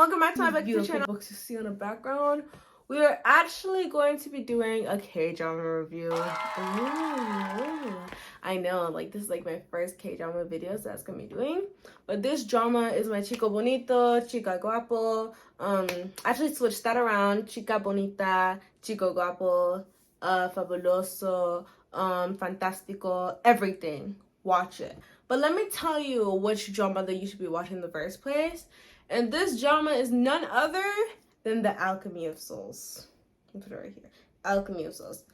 welcome back to my beautiful books you see on the background. We are actually going to be doing a K-drama review. Ooh. I know, like, this is like my first K-drama video, so that's gonna be doing. But this drama is my Chico Bonito, Chica Guapo. Actually switched that around. Chica Bonita, Chico Guapo, Fabuloso, Fantastico, everything. Watch it. But let me tell you which drama that you should be watching in the first place. And this drama is none other than the Alchemy of Souls. I'll put it right here. Alchemy of Souls.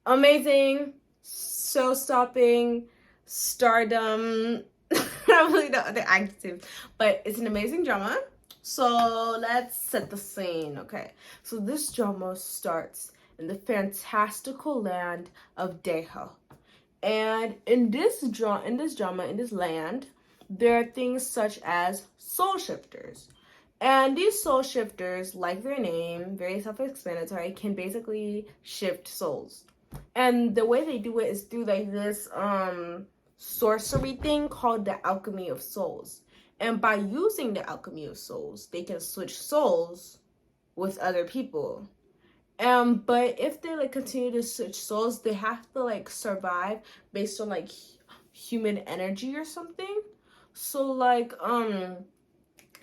Amazing, show-stopping, stardom. I don't really know other adjectives, but it's an amazing drama. So let's set the scene, okay? So this drama starts in the fantastical land of Deho. And in this land, there are things such as soul shifters. And these soul shifters, like their name, very self-explanatory, can basically shift souls. And the way they do it is through like this sorcery thing called the Alchemy of Souls. And by using the Alchemy of Souls, they can switch souls with other people. But if they like continue to switch souls, they have to like survive based on like human energy or something. So like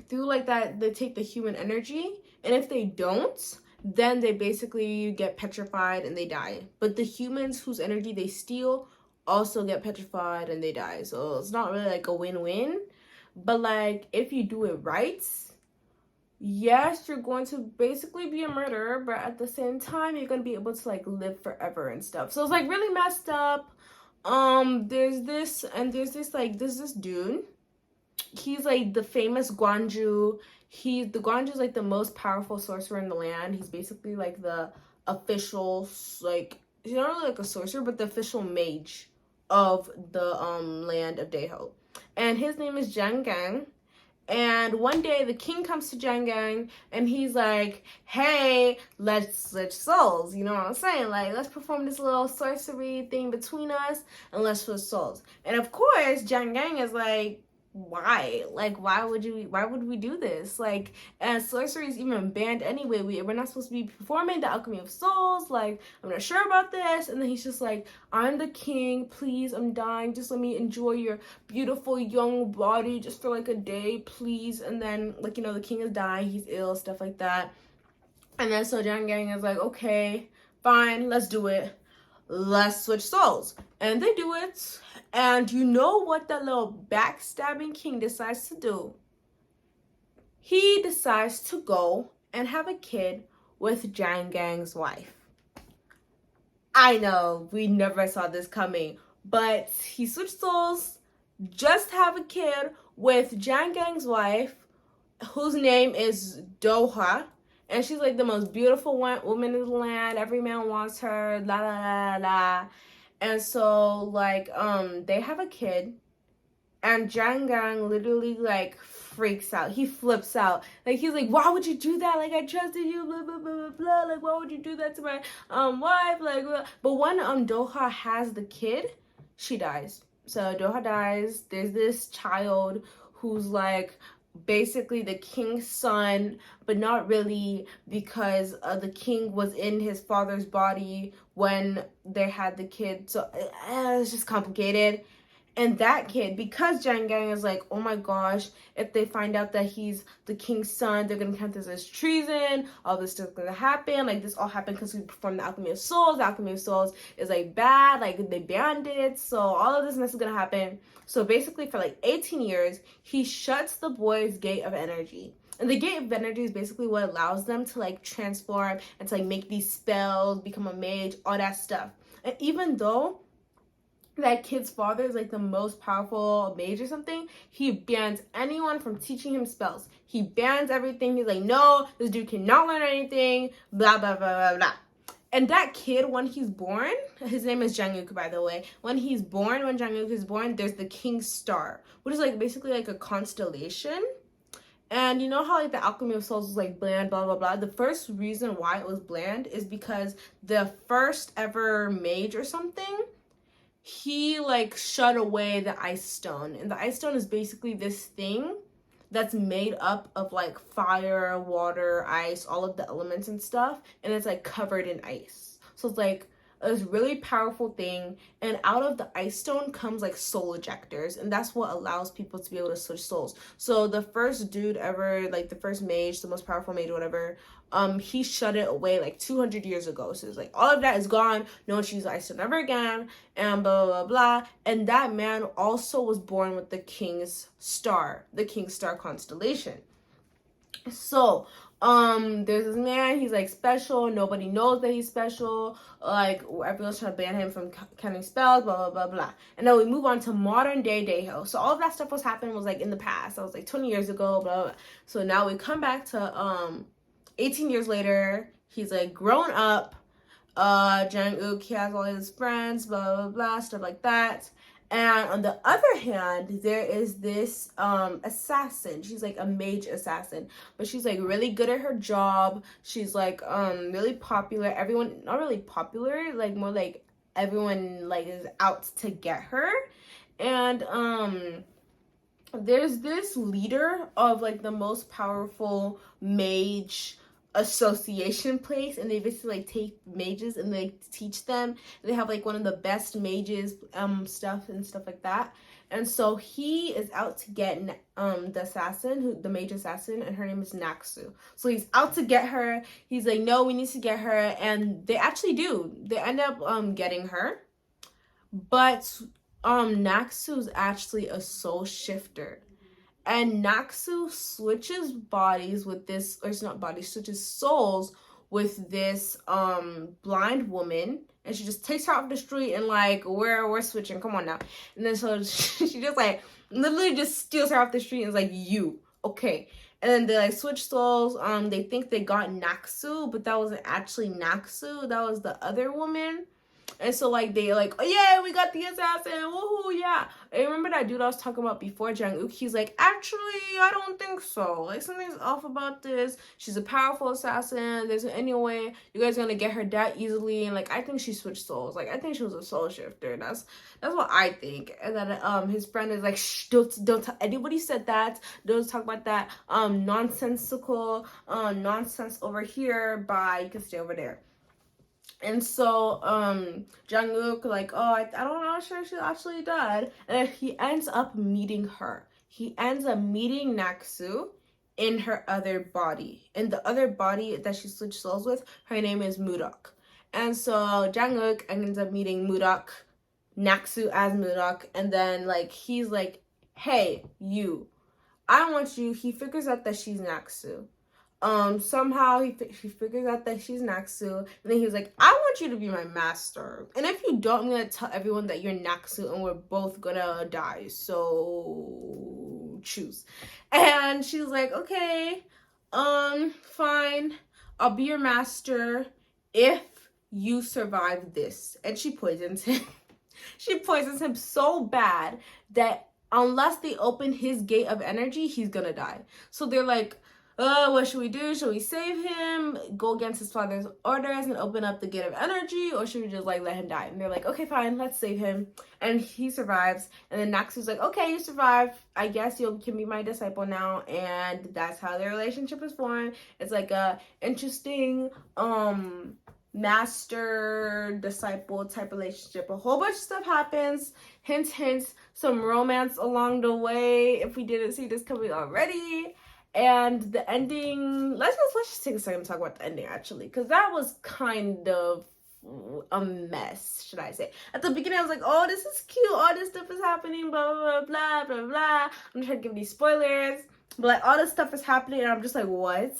through like that, they take the human energy, and if they don't, then they basically get petrified and they die. But the humans whose energy they steal also get petrified and they die. So it's not really like a win-win. But like if you do it right, yes, you're going to basically be a murderer, but at the same time you're going to be able to like live forever and stuff. So it's like really messed up. There's this dude. He's like the famous Guanju. The Guanju is like the most powerful sorcerer in the land. He's basically like the official, like, he's not really like a sorcerer, but the official mage of the land of Deho. And his name is Jangang. And one day the king comes to Jangang and he's like, hey, let's switch souls. You know what I'm saying? Like, let's perform this little sorcery thing between us and let's switch souls. And of course, Jangang is like, why? Like, why would we do this? Like, and sorcery is even banned anyway. We're not supposed to be performing the Alchemy of Souls. Like, I'm not sure about this. And then he's just like, I'm the king. Please, I'm dying. Just let me enjoy your beautiful young body just for like a day, please. And then, like, you know, the king is dying. He's ill, stuff like that. And then so Jangang is like, okay, fine, let's do it. Let's switch souls. And they do it. And you know what that little backstabbing king decides to do? He decides to go and have a kid with Jangang's wife. I know, we never saw this coming, but he switched souls just to have a kid with Jangang's wife, whose name is Doha. And she's like the most beautiful woman in the land. Every man wants her, la la la la. And so like they have a kid, and Jangang literally like freaks out. He flips out. Like, he's like, why would you do that? Like, I trusted you, blah blah blah blah blah. Like, why would you do that to my wife? Like, blah. But when Doha has the kid, she dies. So Doha dies. There's this child who's like basically the king's son, but not really, because the king was in his father's body when they had the kid. So it's just complicated. And that kid, because Jangang is like, oh my gosh, if they find out that he's the king's son, they're gonna count this as treason. All this stuff's gonna happen. Like, this all happened because we performed the Alchemy of Souls. The Alchemy of Souls is like bad. Like, they banned it. So all of this mess is gonna happen. So basically, for like 18 years, he shuts the boy's gate of energy. And the gate of energy is basically what allows them to like transform and to like make these spells, become a mage, all that stuff. And even though that kid's father is like the most powerful mage or something, he bans anyone from teaching him spells. He bans everything. He's like, no, this dude cannot learn anything, blah blah blah blah blah. And that kid, when he's born, his name is Janguk, by the way. When Janguk is born, there's the King's Star, which is like basically like a constellation. And you know how like the Alchemy of Souls was like bland, blah blah blah. The first reason why it was bland is because the first ever mage or something, he like shut away the ice stone. And the ice stone is basically this thing that's made up of like fire, water, ice, all of the elements and stuff, and it's like covered in ice. So it's like this really powerful thing, and out of the ice stone comes like soul ejectors, and that's what allows people to be able to switch souls. So the first dude ever, like the first mage, the most powerful mage, whatever, he shut it away like 200 years ago. So it's like all of that is gone. No one should use ice stone ever again, and blah blah blah. And that man also was born with the King's Star constellation. So there's this man, he's like special, nobody knows that he's special, like everyone's trying to ban him from casting spells, blah blah blah blah. And then we move on to modern day Daiho. So all of that stuff was happening was like in the past. That was like 20 years ago, blah, blah, blah. So now we come back to 18 years later. He's like grown up. Jang-uk, he has all his friends, blah blah blah, stuff like that. And on the other hand, there is this assassin. She's like a mage assassin, but she's like really good at her job. She's like really popular. Everyone, not really popular, like more like everyone like is out to get her. And there's this leader of like the most powerful mage association place, and they basically like take mages and they teach them, and they have like one of the best mages stuff like that. And so he is out to get the assassin, the mage assassin, and her name is Naksu. So he's out to get her. He's like, no, we need to get her, and they actually do. They end up getting her, but Naksu's actually a soul shifter. And Naksu switches bodies with this, or it's not bodies, switches souls with this blind woman, and she just takes her off the street and like, we're switching, come on now. And then so she just like literally just steals her off the street and is like, you, okay. And then they like switch souls. They think they got Naksu, but that wasn't actually Naksu, that was the other woman. And so like they like, oh yeah, we got the assassin, woohoo, yeah. I remember that dude I was talking about before, Jang-uk, he's like, actually, I don't think so. Like something's off about this. She's a powerful assassin. There's any way you guys are gonna get her that easily. And like I think she switched souls. Like I think she was a soul shifter. That's what I think. And then his friend is like, shh, don't tell anybody said that. Don't talk about that. Nonsensical nonsense over here. Bye. You can stay over there. And so Jang-uk like, oh, I don't know, sure she actually died. And he ends up meeting her. He ends up meeting Naksu in her other body. In the other body that she switched souls with, her name is Mudok. And so Jang-uk ends up meeting Mudok, Naksu as Mudok, and then like he's like, hey, you, I want you. He figures out that she's Naksu. Somehow he figures out that she's Naksu, and then he was like, I want you to be my master, and if you don't, I'm gonna tell everyone that you're Naksu and we're both gonna die, so choose. And she's like, okay, fine, I'll be your master if you survive this. And she poisons him. She poisons him so bad that unless they open his gate of energy, he's gonna die. So they're like, what should we do? Should we save him, go against his father's orders and open up the gate of energy, or should we just like let him die? And they're like, okay, fine, let's save him. And he survives. And then Naksu's like, okay, you survived, I guess you can be my disciple now. And that's how their relationship is formed. It's like a interesting master disciple type relationship. A whole bunch of stuff happens, hint hint, some romance along the way if we didn't see this coming already. And the ending, let's just take a second to talk about the ending, actually, because that was kind of a mess, should I say. At the beginning, I was like, oh, this is cute, all this stuff is happening, blah, blah, blah, blah, blah. I'm not trying to give these spoilers, but, like, all this stuff is happening, and I'm just like, what?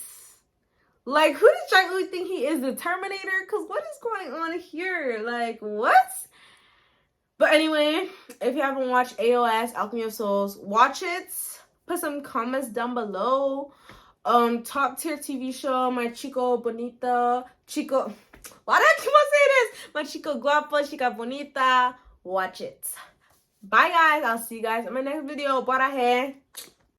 Like, who does Jang-uk think he is, the Terminator? Because what is going on here? Like, what? But anyway, if you haven't watched AOS, Alchemy of Souls, watch it. Put some comments down below. Top tier TV show, my chico bonita, chico, why do I keep on saying this? My chico guapa, chica bonita. Watch it. Bye guys, I'll see you guys in my next video. Bora hai.